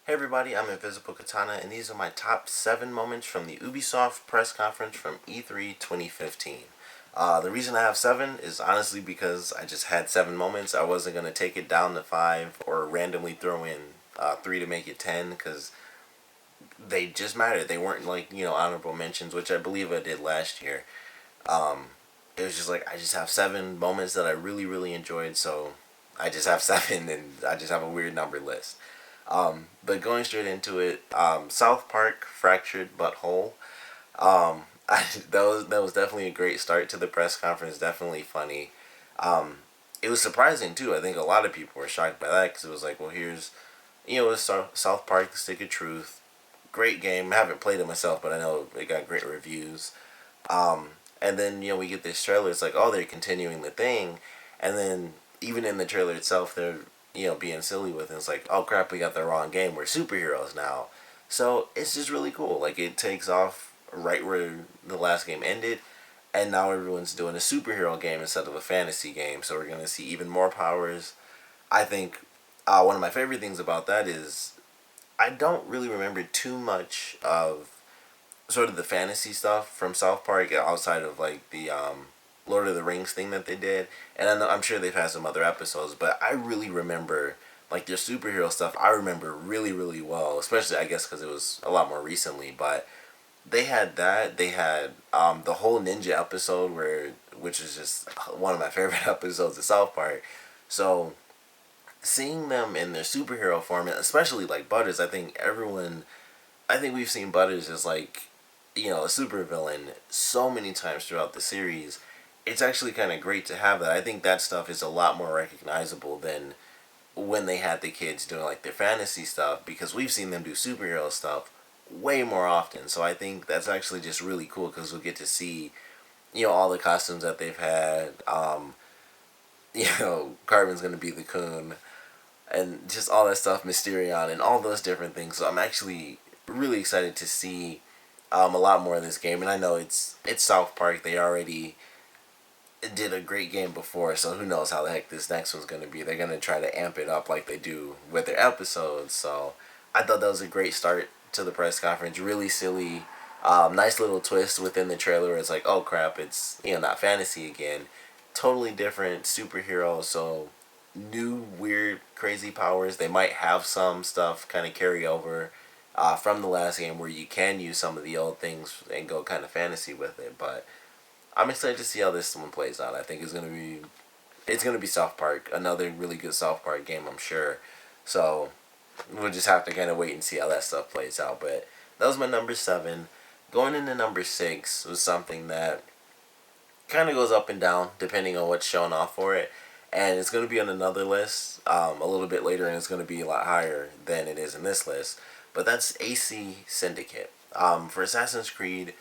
Hey everybody, I'm Invisible Katana, and these are my top 7 moments from the Ubisoft press conference from E3 2015. The reason I have 7 is honestly because I just had 7 moments. I wasn't going to take it down to 5 or randomly throw in 3 to make it 10 because they just mattered. They weren't honorable mentions, which I believe I did last year. Um, it was just like I just have 7 moments that I really, really enjoyed, so I just have 7 and I just have a weird number list. But going straight into it, South Park Fractured But Whole. That was definitely a great start to the press conference. Definitely funny. Um, it was surprising too. I think a lot of people were shocked by that because it was like, well, here's it's South Park: The Stick of Truth. Great game. I haven't played it myself, but I know it got great reviews. Um, and then we get this trailer. It's like, oh, they're continuing the thing, and then even in the trailer itself, they're being silly with it. It's like, oh crap, we got the wrong game. We're superheroes now. So it's just really cool. Like it takes off right where the last game ended, and now everyone's doing a superhero game instead of a fantasy game. So we're gonna see even more powers. I think one of my favorite things about that is I don't really remember too much of sort of the fantasy stuff from South Park outside of like the Lord of the Rings thing that they did, and I'm sure they've had some other episodes, but I really remember like their superhero stuff. I remember really really well, especially I guess because it was a lot more recently. But they had that. They had the whole ninja episode which is just one of my favorite episodes of South Park. So seeing them in their superhero form, especially like Butters, I think we've seen Butters as like, a supervillain so many times throughout the series. It's actually kind of great to have that. I think that stuff is a lot more recognizable than when they had the kids doing like their fantasy stuff because we've seen them do superhero stuff way more often. So I think that's actually just really cool because we'll get to see, all the costumes that they've had. Carbon's going to be the coon and just all that stuff, Mysterion, and all those different things. So I'm actually really excited to see a lot more of this game. And I know it's South Park. They already did a great game before, so who knows how the heck this next one's going to be. They're going to try to amp it up like they do with their episodes. So I thought that was a great start to the press conference. Really silly. Nice little twist within the trailer where it's like, oh crap, it's not fantasy again. Totally different superhero, so new weird crazy powers. They might have some stuff kind of carry over from the last game where you can use some of the old things and go kind of fantasy with it. But I'm excited to see how this one plays out. I think it's gonna be South Park, another really good South Park game, I'm sure. So we'll just have to kind of wait and see how that stuff plays out. But that was my number 7. Going into number 6 was something that kind of goes up and down depending on what's shown off for it. And it's going to be on another list a little bit later, and it's going to be a lot higher than it is in this list. But that's AC Syndicate. For Assassin's Creed,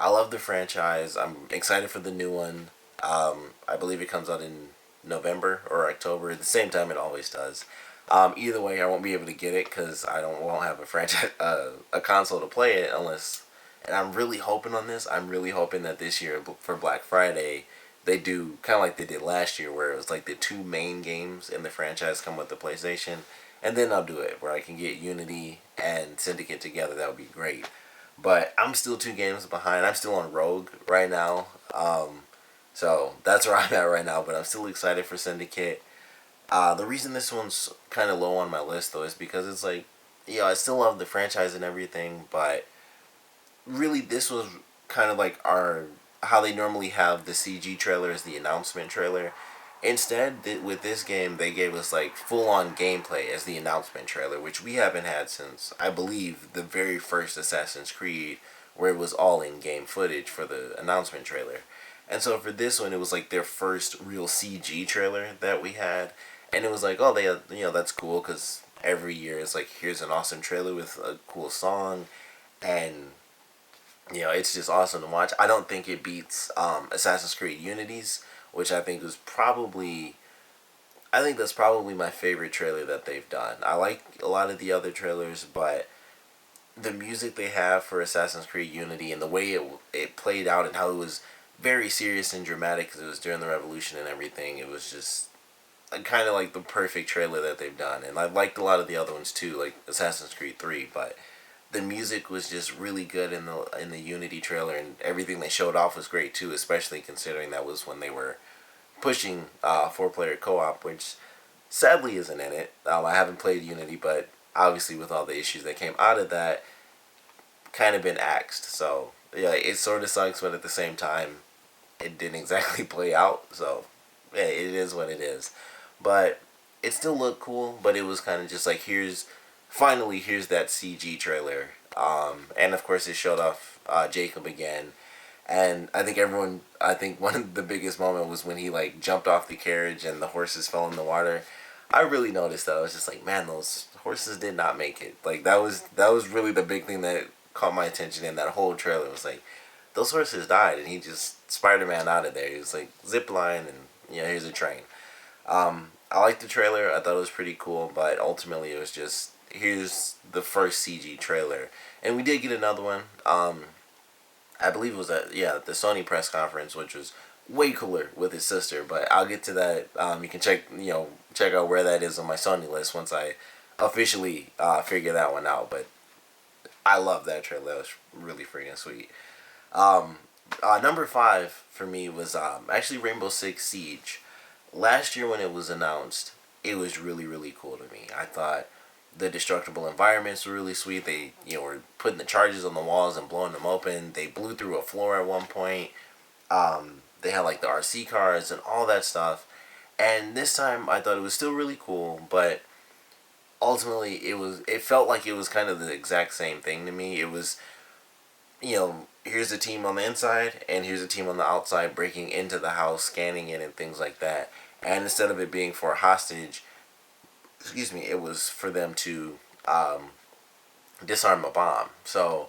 I love the franchise. I'm excited for the new one. I believe it comes out in November or October, at the same time it always does. Either way, I won't be able to get it because I don't won't have a franchise a console to play it unless. And I'm really hoping on this. I'm really hoping that this year for Black Friday they do kind of like they did last year, where it was like the two main games in the franchise come with the PlayStation, and then I'll do it where I can get Unity and Syndicate together. That would be great. But I'm still 2 games behind. I'm still on Rogue right now. So that's where I'm at right now. But I'm still excited for Syndicate. The reason this one's kind of low on my list though is because it's like, I still love the franchise and everything, but really this was kind of like our how they normally have the CG trailer as the announcement trailer. Instead, with this game, they gave us like full on gameplay as the announcement trailer, which we haven't had since I believe the very first Assassin's Creed, where it was all in game footage for the announcement trailer. And so for this one, it was like their first real CG trailer that we had, and it was like, oh, that's cool because every year it's like here's an awesome trailer with a cool song, and it's just awesome to watch. I don't think it beats Assassin's Creed Unity's, which I think that's probably my favorite trailer that they've done. I like a lot of the other trailers, but the music they have for Assassin's Creed Unity and the way it played out and how it was very serious and dramatic because it was during the revolution and everything, it was just kind of like the perfect trailer that they've done, and I liked a lot of the other ones too, like Assassin's Creed 3. But the music was just really good in the Unity trailer, and everything they showed off was great too, especially considering that was when they were pushing 4-player co-op, which sadly isn't in it. I haven't played Unity, but obviously with all the issues that came out of that, kind of been axed. So yeah, it sort of sucks, but at the same time, it didn't exactly play out. So yeah, it is what it is. But it still looked cool. But it was kind of just like, here's that CG trailer. And of course it showed off Jacob again. And I think one of the biggest moment was when he like jumped off the carriage and the horses fell in the water. I really noticed that. I was just like, man, those horses did not make it. Like that was really the big thing that caught my attention in that whole trailer. It was like, those horses died, and he just Spider-Man out of there. He was like zip line, and here's a train. I liked the trailer. I thought it was pretty cool, but ultimately it was just, here's the first CG trailer, and we did get another one. I believe it was at the Sony press conference, which was way cooler with his sister. But I'll get to that. You can check out where that is on my Sony list once I officially figure that one out. But I love that trailer. That was really freaking sweet. Number 5 for me was actually Rainbow Six Siege. Last year when it was announced, it was really, really cool to me. I thought the destructible environments were really sweet. They were putting the charges on the walls and blowing them open. They blew through a floor at one point. They had like the RC cars and all that stuff. And this time I thought it was still really cool, but ultimately it felt like it was kind of the exact same thing to me. It was, here's a team on the inside and here's a team on the outside breaking into the house, scanning it and things like that. And instead of it being for a hostage, it was for them to disarm a bomb. So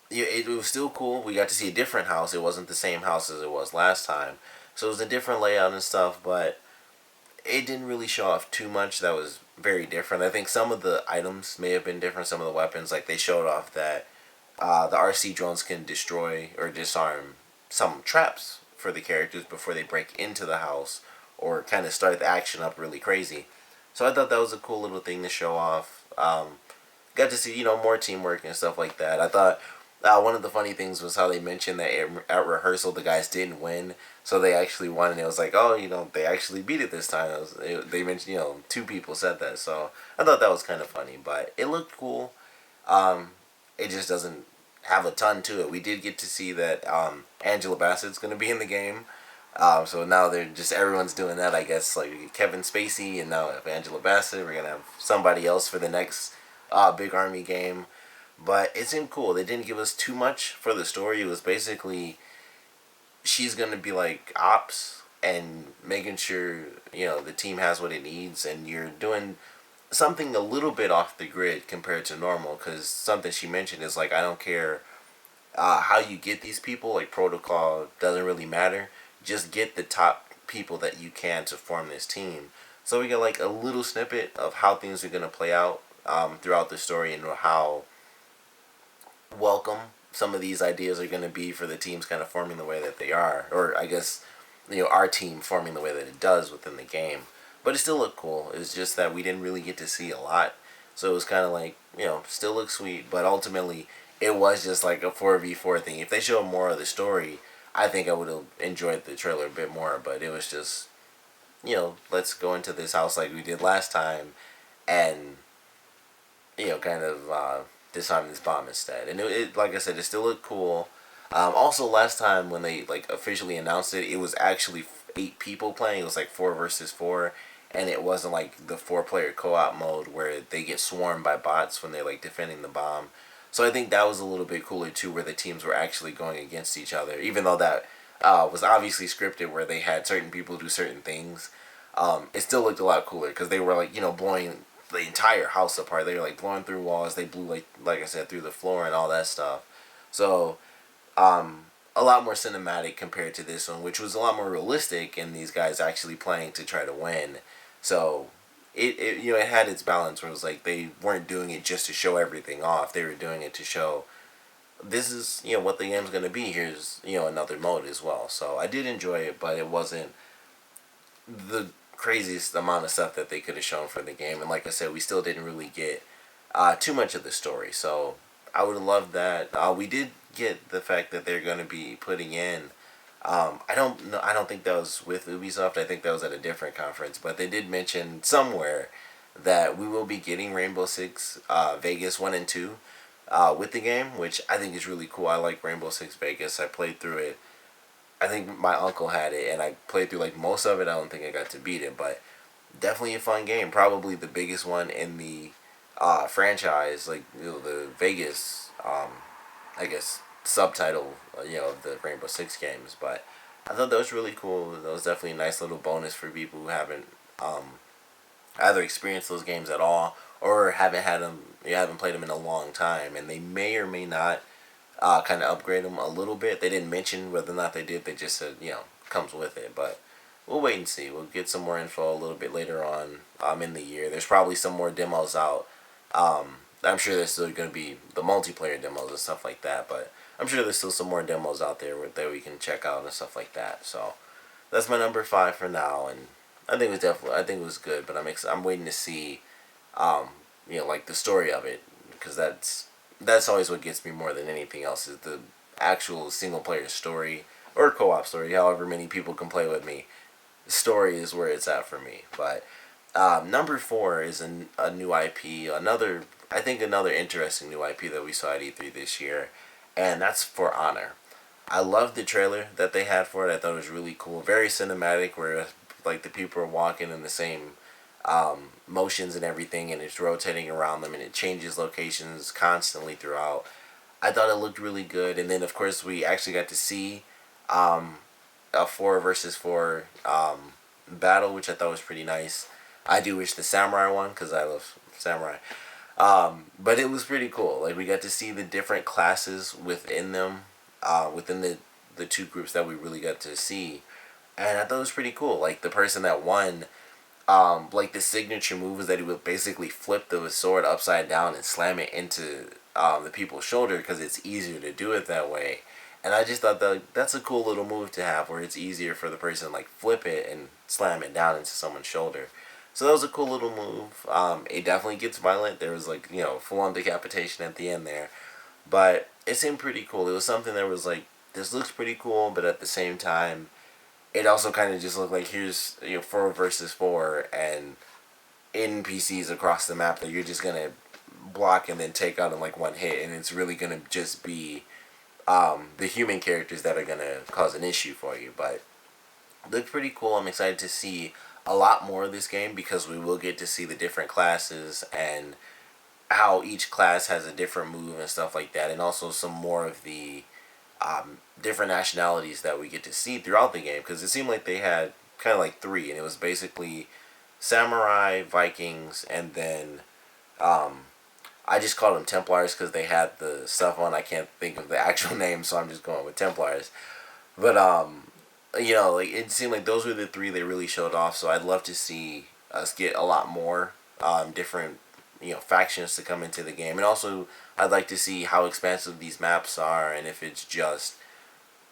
it was still cool. We got to see a different house. It wasn't the same house as it was last time. So it was a different layout and stuff, but it didn't really show off too much that was very different. I think some of the items may have been different. Some of the weapons, like they showed off that the RC drones can destroy or disarm some traps for the characters before they break into the house or kind of start the action up really crazy. So I thought that was a cool little thing to show off. Got to see, more teamwork and stuff like that. I thought one of the funny things was how they mentioned that at rehearsal the guys didn't win, so they actually won, and it was like, oh, they actually beat it this time. They mentioned, 2 people said that, so I thought that was kind of funny, but it looked cool. It just doesn't have a ton to it. We did get to see that Angela Bassett's going to be in the game. So now everyone's doing that, I guess, like Kevin Spacey, and now if Angela Bassett, we're going to have somebody else for the next big army game. But it seemed cool. They didn't give us too much for the story. It was basically, she's going to be like ops and making sure, the team has what it needs, and you're doing something a little bit off the grid compared to normal, because something she mentioned is like, I don't care how you get these people, like protocol doesn't really matter. Just get the top people that you can to form this team. So we get like a little snippet of how things are going to play out throughout the story, and how welcome some of these ideas are going to be for the teams kind of forming the way that they are. Or I guess, our team forming the way that it does within the game. But it still looked cool. It's just that we didn't really get to see a lot. So it was kind of like, still looks sweet. But ultimately, it was just like a 4v4 thing. If they showed more of the story, I think I would have enjoyed the trailer a bit more. But it was just, let's go into this house like we did last time, and, kind of disarm this bomb instead. And it like I said, it still looked cool. Also, last time when they like officially announced it, it was actually 8 people playing. It was like 4 versus 4. And it wasn't like the 4-player co-op mode where they get swarmed by bots when they're like defending the bomb. So I think that was a little bit cooler too, where the teams were actually going against each other. Even though that was obviously scripted, where they had certain people do certain things, it still looked a lot cooler because they were like, blowing the entire house apart. They were like blowing through walls. They blew like I said, through the floor and all that stuff. So a lot more cinematic compared to this one, which was a lot more realistic, and these guys actually playing to try to win. So it had its balance, where it was like they weren't doing it just to show everything off. They were doing it to show, this is what the game's gonna be. Here's another mode as well. So I did enjoy it, but it wasn't the craziest amount of stuff that they could have shown for the game. And like I said, we still didn't really get too much of the story. So I would have loved that. We did get the fact that they're going to be putting in. I don't know. I don't think that was with Ubisoft. I think that was at a different conference. But they did mention somewhere that we will be getting Rainbow Six Vegas 1 and 2 with the game, which I think is really cool. I like Rainbow Six Vegas. I played through it. I think my uncle had it, and I played through like most of it. I don't think I got to beat it, but definitely a fun game. Probably the biggest one in the franchise, like the Vegas, I guess subtitle, of the Rainbow Six games. But I thought that was really cool. That was definitely a nice little bonus for people who haven't either experienced those games at all or haven't had them. You haven't played them in a long time, and they may or may not kind of upgrade them a little bit. They didn't mention whether or not they did. They just said comes with it, but we'll wait and see. We'll get some more info a little bit later on in the year. There's probably some more demos out. I'm sure there's still going to be the multiplayer demos and stuff like that, but I'm sure there's still some more demos out there that we can check out and stuff like that. So that's my number 5 for now, and I think it was good, but I'm waiting to see, like the story of it, because that's always what gets me more than anything else is the actual single player story or co-op story. However many people can play with me, the story is where it's at for me. But number 4 is a new IP, another interesting new IP that we saw at E3 this year, and that's For Honor. I loved the trailer that they had for it. I thought it was really cool, very cinematic, where like the people are walking in the same motions and everything, and it's rotating around them, and it changes locations constantly throughout. I thought it looked really good, and then of course we actually got to see a 4 versus 4 battle, which I thought was pretty nice. I do wish the samurai won because I love samurai. But it was pretty cool. Like we got to see the different classes within them, within the two groups that we really got to see, and I thought it was pretty cool. Like the person that won, like the signature move is that he would basically flip the sword upside down and slam it into the people's shoulder because it's easier to do it that way. And I just thought that's a cool little move to have where it's easier for the person to like flip it and slam it down into someone's shoulder. So that was a cool little move. It definitely gets violent. There was like, full on decapitation at the end there. But it seemed pretty cool. It was something that was like, this looks pretty cool, but at the same time, it also kind of just looked like here's 4 versus 4 and NPCs across the map that you're just going to block and then take out in like one hit. And it's really going to just be the human characters that are going to cause an issue for you. But it looked pretty cool. I'm excited to see a lot more of this game because we will get to see the different classes and how each class has a different move and stuff like that, and also some more of the different nationalities that we get to see throughout the game, because it seemed like they had kind of like 3, and it was basically samurai, Vikings, and then I just called them Templars because they had the stuff on. I can't think of the actual name, so I'm just going with Templars. But like it seemed like those were the 3 they really showed off. So I'd love to see us get a lot more different factions to come into the game, and also I'd like to see how expansive these maps are, and if it's just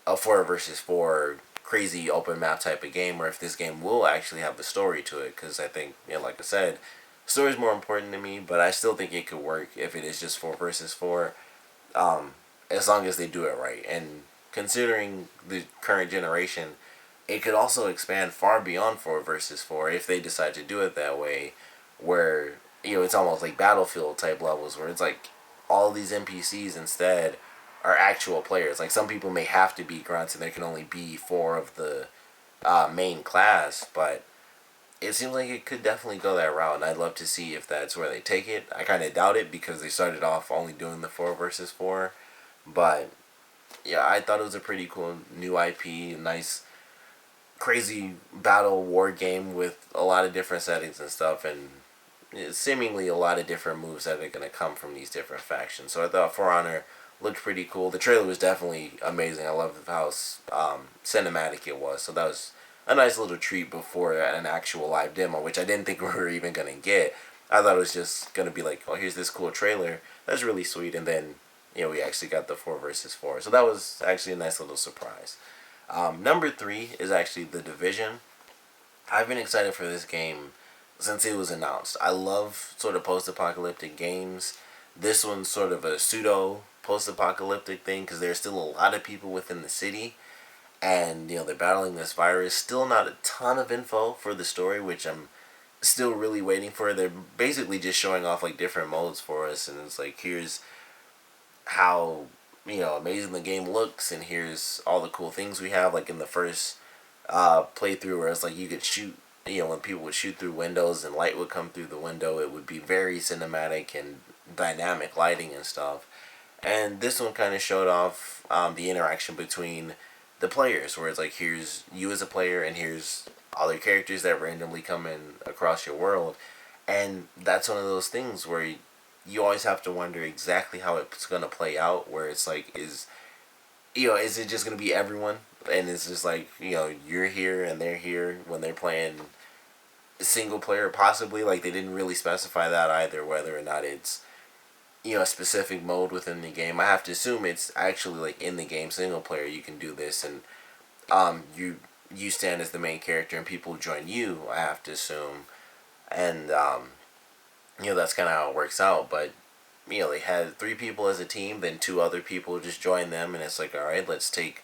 a 4 versus 4 crazy open map type of game, or if this game will actually have the story to it. Because I think, like I said, story is more important to me, but I still think it could work if it is just 4 versus 4, as long as they do it right. And considering the current generation, it could also expand far beyond 4 versus 4 if they decide to do it that way, where it's almost like Battlefield type levels, where it's like all these NPCs instead are actual players. Like some people may have to be grunts and there can only be 4 of the main class, but it seems like it could definitely go that route, and I'd love to see if that's where they take it. I kind of doubt it because they started off only doing the 4 versus 4, but yeah, I thought it was a pretty cool new IP, nice crazy battle war game with a lot of different settings and stuff, and seemingly a lot of different moves that are going to come from these different factions. So I thought For Honor looked pretty cool. The trailer was definitely amazing. I loved how cinematic it was. So that was a nice little treat before an actual live demo, which I didn't think we were even going to get. I thought it was just going to be like, oh, here's this cool trailer. That's really sweet. And then, we actually got the 4 versus 4. So that was actually a nice little surprise. Number 3 is actually The Division. I've been excited for this game since it was announced. I love sort of post-apocalyptic games. This one's sort of a pseudo post-apocalyptic thing because there's still a lot of people within the city, and they're battling this virus. Still not a ton of info for the story, which I'm still really waiting for. They're basically just showing off like different modes for us, and it's like, here's how amazing the game looks, and here's all the cool things we have. Like in the first playthrough, where it's like you could shoot. When people would shoot through windows and light would come through the window, it would be very cinematic and dynamic lighting and stuff. And this one kind of showed off the interaction between the players, where it's like, here's you as a player, and here's other characters that randomly come in across your world. And that's one of those things where you always have to wonder exactly how it's going to play out, where it's like, is it just going to be everyone? And it's just like, you're here and they're here when they're playing single player, possibly. Like, they didn't really specify that either, whether or not it's a specific mode within the game. I have to assume it's actually like in the game single player you can do this, and you stand as the main character and people join you, I have to assume. And that's kind of how it works out. But they had 3 people as a team, then 2 other people just join them, and it's like, all right, let's take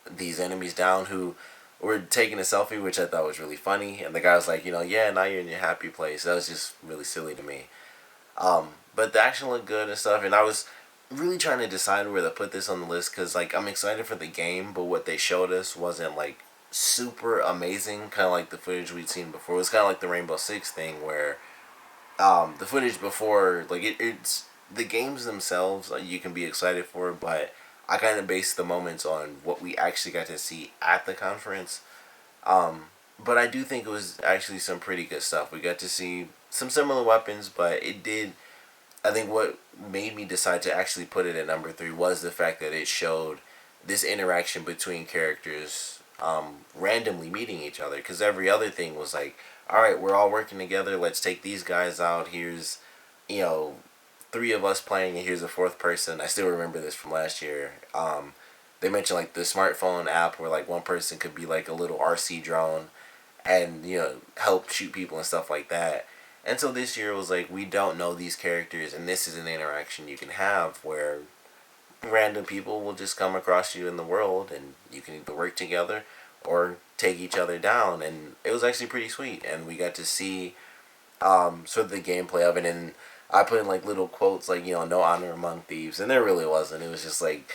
these enemies down who were taking a selfie, which I thought was really funny. And the guy was like, yeah, now you're in your happy place. That was just really silly to me. But the action looked good and stuff, and I was really trying to decide where to put this on the list, because like, I'm excited for the game, but what they showed us wasn't like super amazing. Kind of like the footage we'd seen before. It was kind of like the Rainbow Six thing, where the footage before, like, it's the games themselves you can be excited for, but I kind of based the moments on what we actually got to see at the conference. But I do think it was actually some pretty good stuff. We got to see some similar weapons, but it did. I think what made me decide to actually put it at number 3 was the fact that it showed this interaction between characters randomly meeting each other. Because every other thing was like, all right, we're all working together. Let's take these guys out. Here's, 3 of us playing, and here's a 4th person. I still remember this from last year. They mentioned like the smartphone app where like one person could be like a little RC drone and help shoot people and stuff like that. And so this year was like, we don't know these characters, and this is an interaction you can have where random people will just come across you in the world, and you can either work together or take each other down. And it was actually pretty sweet, and we got to see sort of the gameplay of it. And I put in like little quotes like, no honor among thieves, and there really wasn't. It was just like,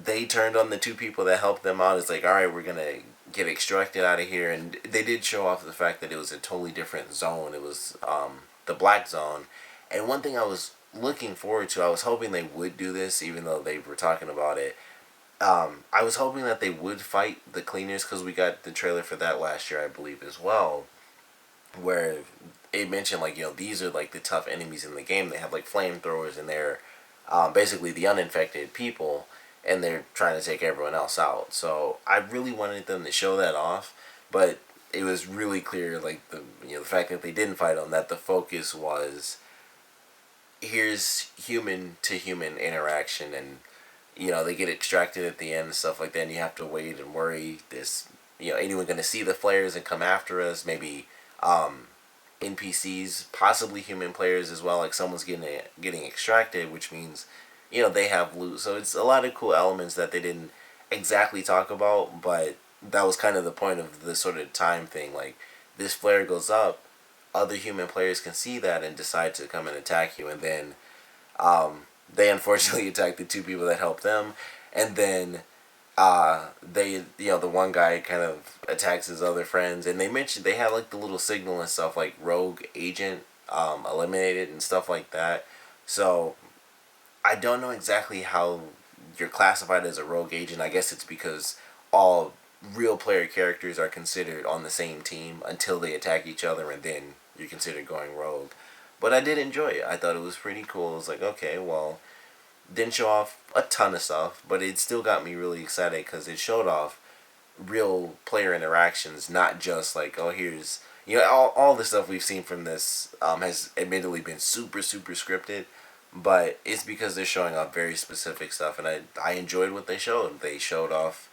they turned on the 2 people that helped them out. It's like, all right, we're gonna get extracted out of here. And they did show off the fact that it was a totally different zone. It was the black zone. And one thing I was looking forward to, I was hoping they would do this, even though they were talking about it. I was hoping that they would fight the cleaners, because we got the trailer for that last year, I believe, as well, where it mentioned like, these are like the tough enemies in the game. They have like flamethrowers, and they're basically the uninfected people, and they're trying to take everyone else out. So I really wanted them to show that off, but it was really clear, like the fact that they didn't fight them, that the focus was, here's human to human interaction, and they get extracted at the end and stuff like that, and you have to wait and worry, this anyone gonna see the flares and come after us? Maybe NPCs, possibly human players as well, like someone's getting extracted, which means they have loot. So it's a lot of cool elements that they didn't exactly talk about, but that was kind of the point of the sort of time thing. Like, this flare goes up, other human players can see that and decide to come and attack you, and then they unfortunately attack the 2 people that helped them, and then they the one guy kind of attacks his other friends, and they mentioned they had like the little signal and stuff like rogue agent eliminated and stuff like that. So I don't know exactly how you're classified as a rogue agent. I guess it's because all real player characters are considered on the same team until they attack each other, and then you're considered going rogue. But I did enjoy it. I thought it was pretty cool. It was like, okay, well, didn't show off a ton of stuff, but it still got me really excited because it showed off real player interactions, not just like, oh, here's all the stuff we've seen from this has admittedly been super scripted, but it's because they're showing off very specific stuff, and I enjoyed what they showed. They showed off,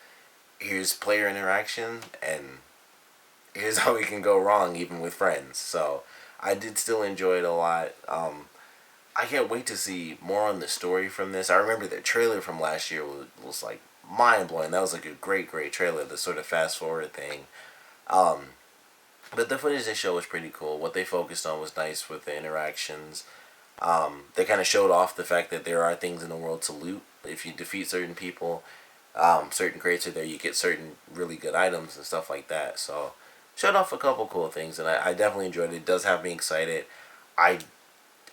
here's player interaction, and here's how we can go wrong even with friends. So I did still enjoy it a lot. I can't wait to see more on the story from this. I remember the trailer from last year was like mind blowing. That was like a great trailer. The sort of fast forward thing. Um, but the footage they showed was pretty cool. What they focused on was nice with the interactions. They kind of showed off the fact that there are things in the world to loot. If you defeat certain people, certain crates are there. You get certain really good items and stuff like that. So showed off a couple cool things, and I definitely enjoyed it. It does have me excited. I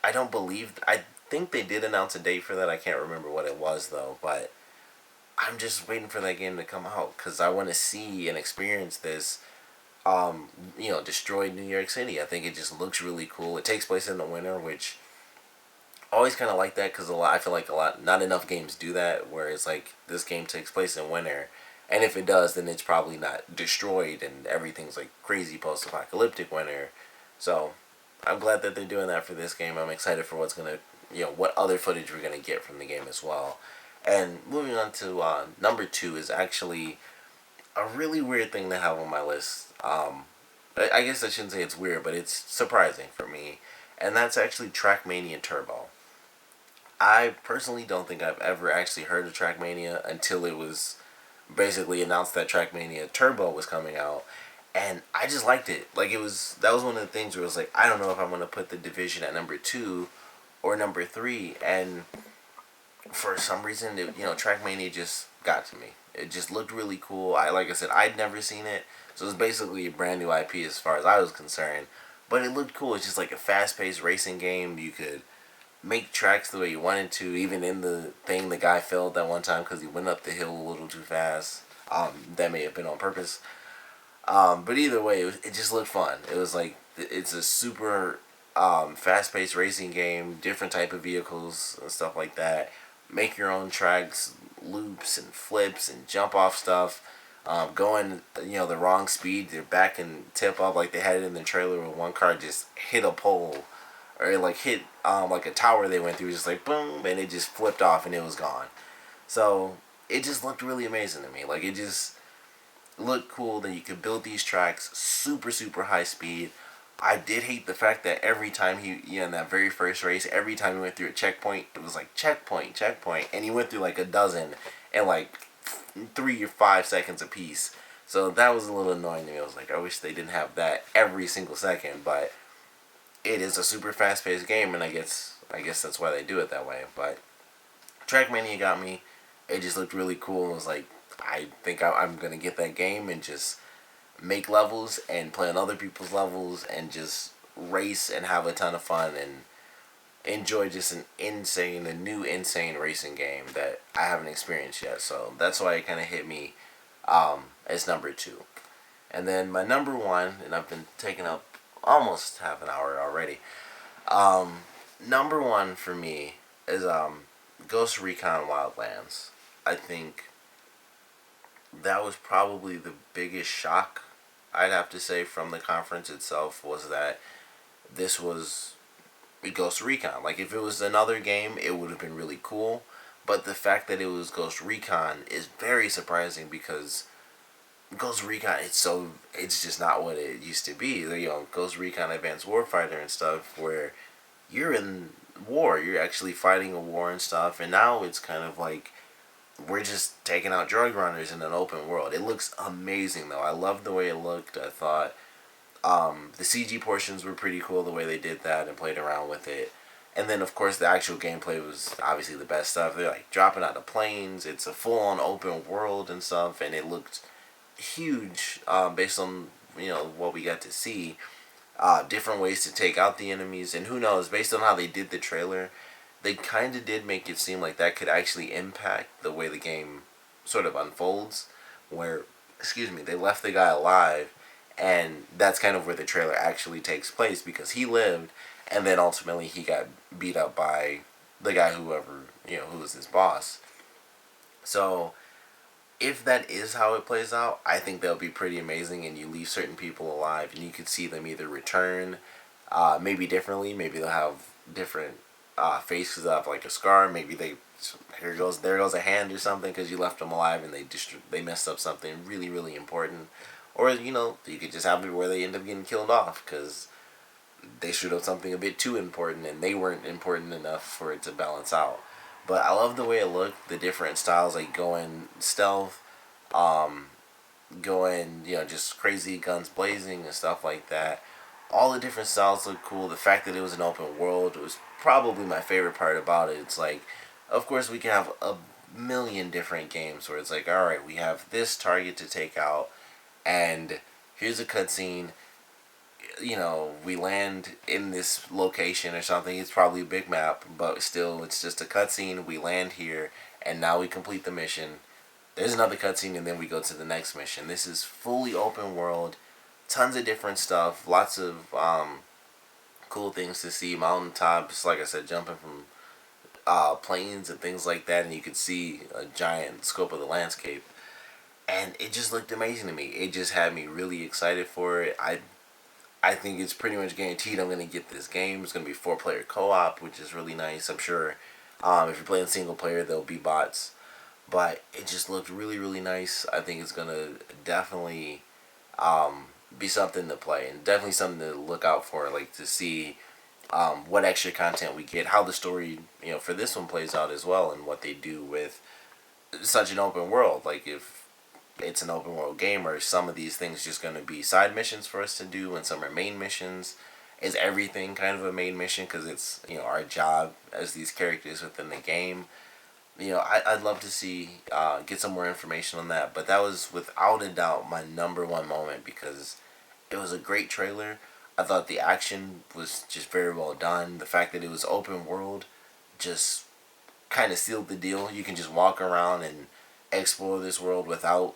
I don't believe. I think they did announce a date for that. I can't remember what it was though, but I'm just waiting for that game to come out because I want to see and experience this. Destroyed New York City. I think it just looks really cool. It takes place in the winter, which I always kind of like that because I feel like not enough games do that. Where it's like this game takes place in winter, and if it does, then it's probably not destroyed and everything's like crazy post-apocalyptic winter. So I'm glad that they're doing that for this game. I'm excited for what other footage we're gonna get from the game as well. And moving on to number two is actually a really weird thing to have on my list. I guess I shouldn't say it's weird, but it's surprising for me, and that's actually TrackMania Turbo. I personally don't think I've ever actually heard of TrackMania until it was basically announced that TrackMania Turbo was coming out, and I just liked it. Like that was one of the things where it was like I don't know if I'm gonna put the Division at number two or number three, and for some reason, TrackMania just got to me. It just looked really cool. Like I said, I'd never seen it, so it was basically a brand new IP as far as I was concerned. But it looked cool. It's just like a fast-paced racing game. You could make tracks the way you wanted to. Even in the thing, the guy failed that one time because he went up the hill a little too fast. That may have been on purpose. But either way, it just looked fun. It was like it's a super fast-paced racing game, different type of vehicles and stuff like that. Make your own tracks, loops and flips and jump off stuff. Going the wrong speed, their back and tip up like they had it in the trailer where one car just hit a pole or it like hit like a tower they went through, just like boom, and it just flipped off and it was gone. So it just looked really amazing to me. Like it just looked cool that you could build these tracks super high speed. I did hate the fact that every time in that very first race, every time he went through a checkpoint, it was like checkpoint, and he went through like a dozen in like 3 or 5 seconds apiece. So that was a little annoying to me. I was like, I wish they didn't have that every single second, but it is a super fast-paced game, and I guess that's why they do it that way. But Trackmania got me. It just looked really cool. It was like, I think I'm gonna get that game and just make levels and play on other people's levels and just race and have a ton of fun and enjoy just a new insane racing game that I haven't experienced yet. So that's why it kind of hit me as number two. And then my number one, and I've been taking up almost half an hour already. Number one for me is Ghost Recon Wildlands. I think that was probably the biggest shock, I'd have to say, from the conference itself, was that this was Ghost Recon. Like, if it was another game, it would have been really cool. But the fact that it was Ghost Recon is very surprising because Ghost Recon, it's just not what it used to be. Ghost Recon Advanced Warfighter and stuff, where you're in war, you're actually fighting a war and stuff, and now it's kind of like we're just taking out drug runners in an open world. It looks amazing though. I love the way it looked. I thought the CG portions were pretty cool, the way they did that and played around with it. And then of course the actual gameplay was obviously the best stuff. They're like dropping out of planes. It's a full on open world and stuff, and it looked huge based on what we got to see. Different ways to take out the enemies, and who knows, based on how they did the trailer, they kind of did make it seem like that could actually impact the way the game sort of unfolds, where, they left the guy alive, and that's kind of where the trailer actually takes place, because he lived, and then ultimately he got beat up by the guy who was his boss. So if that is how it plays out, I think that'll be pretty amazing, and you leave certain people alive, and you could see them either return, maybe differently, maybe they'll have different faces that have like a scar, maybe there goes a hand or something because you left them alive and they messed up something really important, or you could just have it where they end up getting killed off because they shoot up something a bit too important and they weren't important enough for it to balance out. But I love the way it looked, the different styles, like going stealth, um, going, just crazy guns blazing and stuff like that. All the different styles look cool. The fact that it was an open world was probably my favorite part about it. It's like, of course, we can have a million different games where it's like, all right, we have this target to take out, and here's a cutscene. We land in this location or something. It's probably a big map, but still, it's just a cutscene. We land here, and now we complete the mission. There's another cutscene, and then we go to the next mission. This is fully open world, tons of different stuff, lots of cool things to see. Mountaintops, like I said, jumping from planes and things like that, and you could see a giant scope of the landscape. And it just looked amazing to me. It just had me really excited for it. I think it's pretty much guaranteed I'm going to get this game. It's going to be 4-player co-op, which is really nice. I'm sure if you're playing single player, there'll be bots. But it just looked really, really nice. I think it's going to definitely be something to play. And definitely something to look out for, like to see what extra content we get. How the story, for this one plays out as well. And what they do with such an open world. Like if it's an open world game, or some of these things just going to be side missions for us to do and some are main missions. Is everything kind of a main mission because it's our job as these characters within the game? I'd love to see get some more information on that, but that was without a doubt my number one moment because it was a great trailer. I thought the action was just very well done. The fact that it was open world just kind of sealed the deal. You can just walk around and explore this world without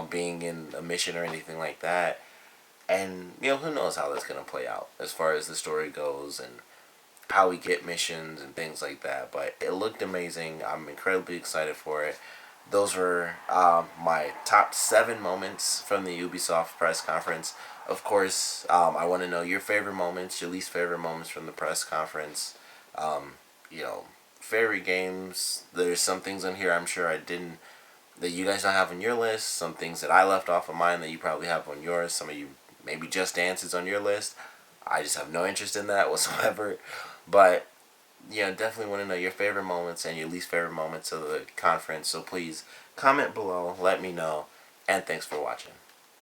being in a mission or anything like that. And who knows how that's gonna play out as far as the story goes and how we get missions and things like that. But it looked amazing. I'm incredibly excited for it. Those were my top 7 moments from the Ubisoft press conference. Of course, I want to know your favorite moments, your least favorite moments from the press conference. Um, you know, favorite games. There's some things on here I'm sure I didn't, that you guys don't have on your list. Some things that I left off of mine that you probably have on yours. Some of you maybe Just Dance is on your list. I just have no interest in that whatsoever. But definitely want to know your favorite moments and your least favorite moments of the conference. So please comment below, let me know, and thanks for watching.